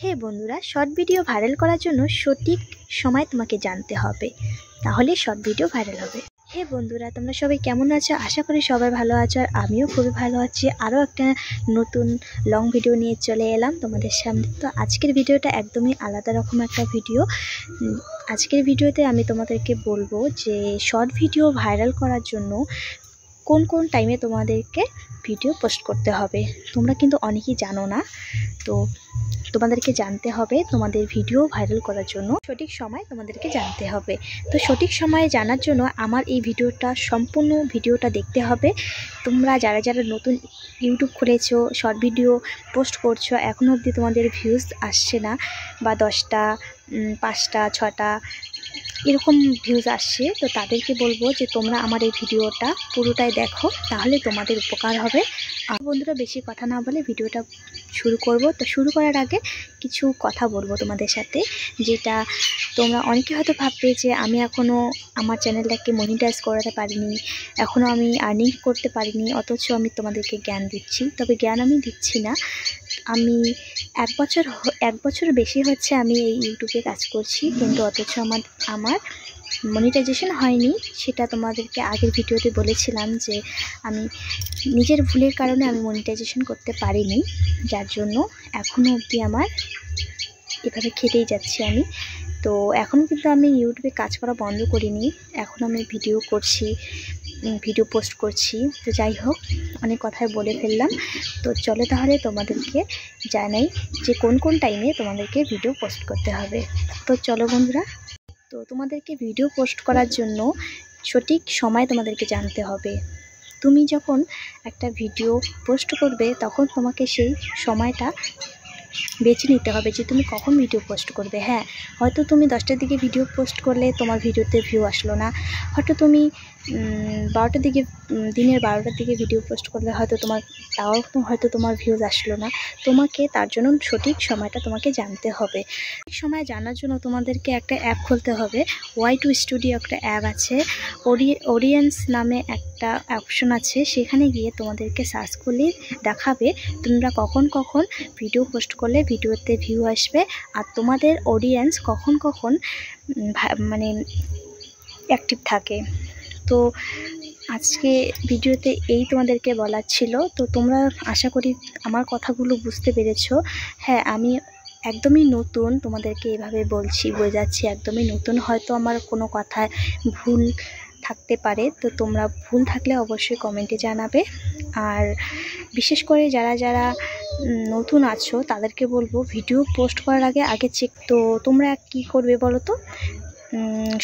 হে বন্ধুরা, short video viral করার জন্য সঠিক সময় তোমাকে জানতে হবে, তাহলে শর্ট ভিডিও ভাইরাল হবে। হে বন্ধুরা, তোমরা সবাই কেমন আছো? আশা করি সবাই ভালো আছো, আর আমিও খুবই ভালো আছি। আরও একটা নতুন লং ভিডিও নিয়ে চলে এলাম তোমাদের সামনে। তো আজকের ভিডিওটা একদমই আলাদা রকম একটা ভিডিও। আজকের ভিডিওতে আমি তোমাদেরকে বলবো যে শর্ট ভিডিও ভাইরাল করার জন্য কোন কোন টাইমে তোমাদেরকে ভিডিও পোস্ট করতে হবে। তোমরা কিন্তু অনেকেই জানো না, তো তোমাদেরকে জানতে হবে। তোমাদের ভিডিও ভাইরাল করার জন্য সঠিক সময় তোমাদেরকে জানতে হবে। তো সঠিক সময়ে জানার জন্য আমার এই ভিডিওটা, সম্পূর্ণ ভিডিওটা দেখতে হবে। তোমরা যারা যারা নতুন ইউটিউব খুলেছো, শর্ট ভিডিও পোস্ট করছো, এখনও অবধি তোমাদের ভিউজ আসছে না, বা 10টা 5টা 6টা এরকম ভিউজ আসছে, তো তাদেরকে বলবো যে তোমরা আমার এই ভিডিওটা পুরোটাই দেখো, তাহলে তোমাদের উপকার হবে। আর বন্ধুরা, বেশি কথা না বলে ভিডিওটা শুরু করব। তো শুরু করার আগে কিছু কথা বলবো তোমাদের সাথে, যেটা তোমরা অনেকে হয়তো ভাববে যে আমি এখনও আমার চ্যানেলটাকে মনিটাইজ করাতে পারিনি, এখনও আমি আর্নিং করতে পারিনি, অথচ আমি তোমাদেরকে জ্ঞান দিচ্ছি। তবে জ্ঞান আমি দিচ্ছি না, আমি এক বছর বেশি হচ্ছে আমি এই ইউটিউবে কাজ করছি, কিন্তু অথচ আমার মনিটাইজেশন হয়নি। সেটা তোমাদেরকে আগের ভিডিওতে বলেছিলাম যে আমি নিজের ভুলের কারণে আমি মনিটাইজেশন করতে পারিনি, যার জন্য এখনও অবধি আমার এভাবে খেটেই যাচ্ছি আমি। তো এখন কিন্তু আমি ইউটিউবে কাজ করা বন্ধ করিনি, এখন আমি ভিডিও করছি, ভিডিও পোস্ট করছি। তো যাই হোক, অনেক কথাই বলে ফেললাম। তো চলো তাহলে তোমাদেরকে জানাই যে কোন কোন টাইমে তোমাদেরকে ভিডিও পোস্ট করতে হবে। তো চলো বন্ধুরা, তো তোমাদেরকে ভিডিও পোস্ট করার জন্য সঠিক সময় তোমাদেরকে জানতে হবে। তুমি যখন একটা ভিডিও পোস্ট করবে, তখন তোমাকে সেই সময়টা বেছে নিতে হবে যে তুমি কখন ভিডিও পোস্ট করবে। হ্যাঁ, হয়তো তুমি 10টার দিকে ভিডিও পোস্ট করলে তোমার ভিডিওতে ভিউ আসলো না, হয়তো তুমি 12টার দিকে, দিনের 12টার দিকে ভিডিও পোস্ট করলে হয়তো তোমার ভিউজ আসলো না। তোমাকে তার জন্য সঠিক সময়টা তোমাকে জানতে হবে। সঠিক সময় জানার জন্য তোমাদেরকে একটা অ্যাপ খুলতে হবে। Y2 স্টুডিও একটা অ্যাপ আছে, অডিয়েন্স নামে একটা অপশন আছে, সেখানে গিয়ে তোমাদেরকে সার্চ করলে দেখাবে তোমরা কখন কখন ভিডিও পোস্ট করলে ভিডিওতে ভিউ আসবে, আর তোমাদের অডিয়েন্স কখন কখন মানে অ্যাক্টিভ থাকে। তো আজকে ভিডিওতে এই তোমাদেরকে বলার ছিল। তো তোমরা আশা করি আমার কথাগুলো বুঝতে পেরেছো। হ্যাঁ, আমি একদমই নতুন, তোমাদেরকে এভাবে বোঝাচ্ছি, একদমই নতুন। হয়তো আমার কোনো কথায় ভুল থাকতে পারে, তো তোমরা ভুল থাকলে অবশ্যই কমেন্টে জানাবে। আর বিশেষ করে যারা যারা নতুন আছো তাদেরকে বলবো, ভিডিও পোস্ট করার আগে চেক। তো তোমরা কি করবে বলো তো,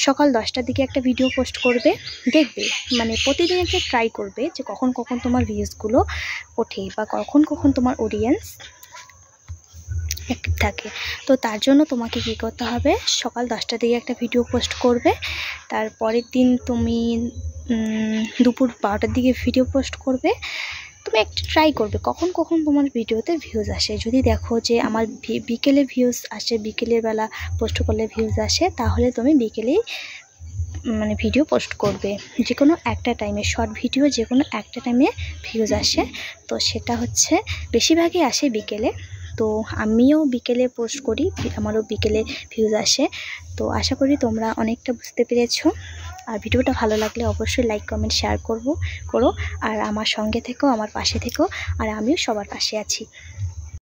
সকাল 10টার দিকে একটা ভিডিও পোস্ট করবে, দেখবে মানে প্রতিদিন একটা ট্রাই করবে যে কখন কখন তোমার ভিউজগুলো ওঠে, বা কখন কখন তোমার অডিয়েন্স অ্যাক্টিভ থাকে। তো তার জন্য তোমাকে কী করতে হবে, সকাল 10টার দিকে একটা ভিডিও পোস্ট করবে, তারপরের দিন তুমি দুপুর 12টার দিকে ভিডিও পোস্ট করবে। তুমি একটা ট্রাই করবে কখন কখন তোমার ভিডিওতে ভিউজ আসে। যদি দেখো যে আমার বিকেলে ভিউজ আসে, বিকেলের বেলা পোস্ট করলে ভিউজ আসে, তাহলে তুমি বিকেলেই ভিডিও পোস্ট করবে। যে কোনো একটা টাইমে, শর্ট ভিডিও যে কোনো একটা টাইমে ভিউজ আসে, তো সেটা হচ্ছে বেশিরভাগই আসে বিকেলে। তো আমিও বিকেলে পোস্ট করি, আমারও বিকেলে ভিউজ আসে। তো আশা করি তোমরা অনেকটা বুঝতে পেরেছো। আর ভিডিওটা ভালো লাগলে অবশ্যই লাইক কমেন্ট শেয়ার করো। আর আমার সঙ্গে থেকো, আমার পাশে থেকো, আর আমিও সবার পাশে আছি।